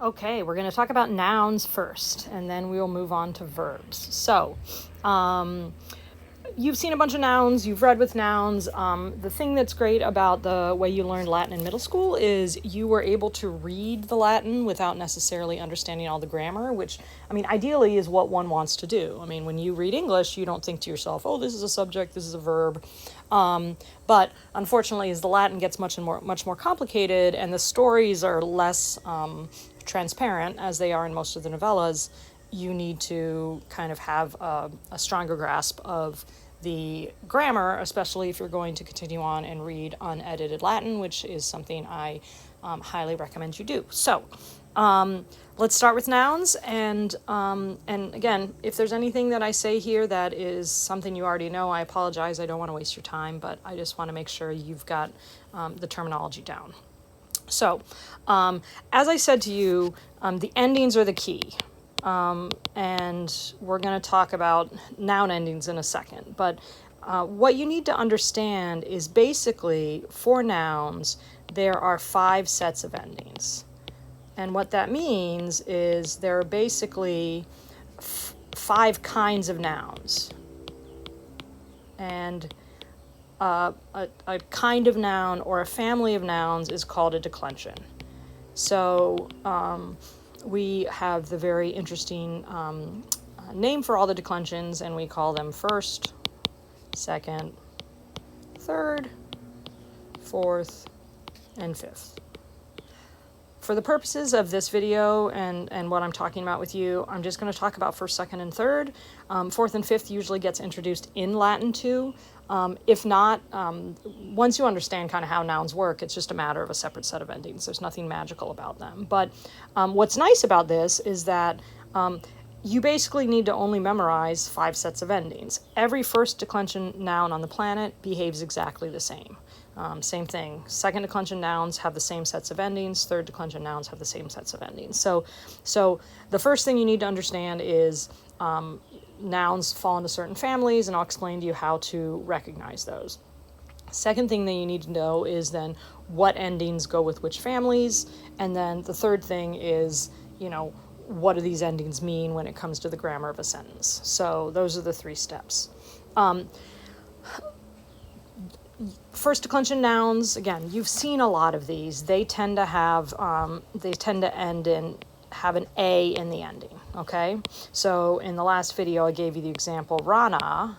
Okay, we're going to talk about nouns first, and then we'll move on to verbs. So, you've seen a bunch of nouns, you've read with nouns. The thing that's great about the way you learned Latin in middle school is you were able to read the Latin without necessarily understanding all the grammar, which, I mean, ideally is what one wants to do. I mean, when you read English, you don't think to yourself, oh, this is a subject, this is a verb. But unfortunately, as the Latin gets much more complicated and the stories are less transparent, as they are in most of the novellas, you need to kind of have a stronger grasp of the grammar, especially if you're going to continue on and read unedited Latin, which is something I highly recommend you do. So, let's start with nouns, and again, if there's anything that I say here that is something you already know, I apologize. I don't want to waste your time, but I just want to make sure you've got the terminology down. So, as I said to you, the endings are the key. And we're going to talk about noun endings in a second. But what you need to understand is basically for nouns, there are 5 sets of endings. And what that means is there are basically 5 kinds of nouns. And a kind of noun or a family of nouns is called a declension. So we have the very interesting name for all the declensions, and we call them first, second, third, fourth, and fifth. For the purposes of this video and what I'm talking about with you, I'm just going to talk about first, second, and third. Fourth and fifth usually gets introduced in Latin too. If not, once you understand kind of how nouns work, it's just a matter of a separate set of endings. There's nothing magical about them. But what's nice about this is that you basically need to only memorize 5 sets of endings. Every first declension noun on the planet behaves exactly the same. Same thing. Second declension nouns have the same sets of endings. Third declension nouns have the same sets of endings. So the first thing you need to understand is nouns fall into certain families, and I'll explain to you how to recognize those. Second thing that you need to know is then what endings go with which families, and then the third thing is, what do these endings mean when it comes to the grammar of a sentence. So those are the 3 steps. First declension nouns, again, you've seen a lot of these. They tend to have, have an A in the ending, okay? So in the last video, I gave you the example, Rana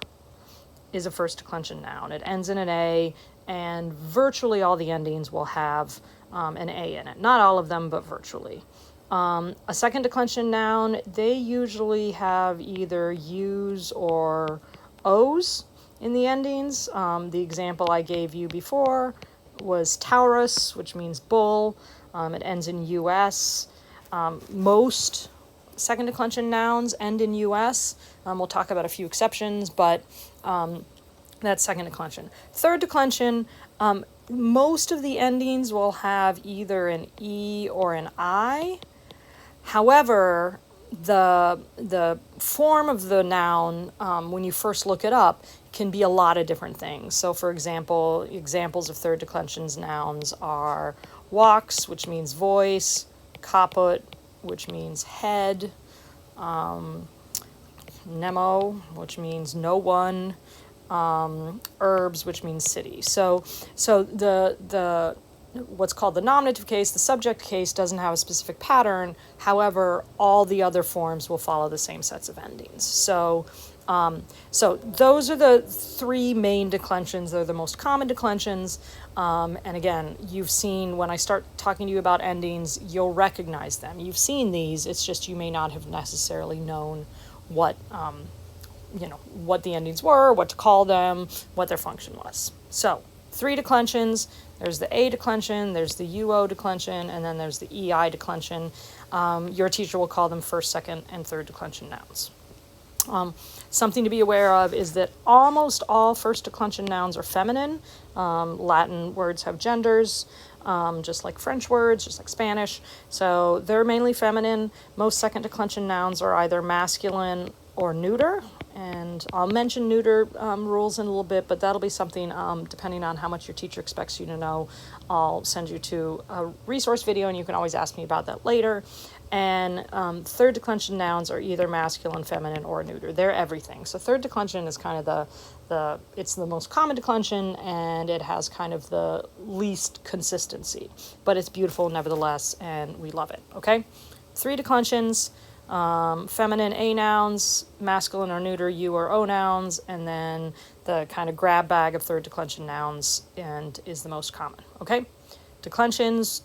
is a first declension noun. It ends in an A, and virtually all the endings will have an A in it. Not all of them, but virtually. A second declension noun, they usually have either U's or O's in the endings. The example I gave you before was Taurus, which means bull. It ends in US. Most second declension nouns end in US. We'll talk about a few exceptions, but that's second declension. Third declension, most of the endings will have either an E or an I. However, the form of the noun, when you first look it up, can be a lot of different things. So, for example, examples of third declensions nouns are vox, which means voice, caput, which means head, nemo, which means no one, urbs, which means city. So the what's called the nominative case, the subject case, doesn't have a specific pattern. However, all the other forms will follow the same sets of endings. So those are the 3 main declensions. They're the most common declensions. And again, you've seen, when I start talking to you about endings, you'll recognize them. You've seen these. It's just you may not have necessarily known what the endings were, what to call them, what their function was. So 3 declensions. There's the A declension, there's the UO declension, and then there's the EI declension. Your teacher will call them first, second, and third declension nouns. Something to be aware of is that almost all first declension nouns are feminine. Latin words have genders, just like French words, just like Spanish. So they're mainly feminine. Most second declension nouns are either masculine or neuter, And I'll mention neuter rules in a little bit, but that'll be something, depending on how much your teacher expects you to know, I'll send you to a resource video, and you can always ask me about that later. And third declension nouns are either masculine, feminine, or neuter. They're everything. So third declension is kind of it's the most common declension, and it has kind of the least consistency, but it's beautiful nevertheless, and we love it. Okay, 3 declensions: feminine A nouns, masculine or neuter U or O nouns, and then the kind of grab bag of third declension nouns and is the most common. Okay, declensions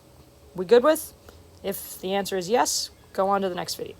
we good with? If the answer is yes, go on to the next video.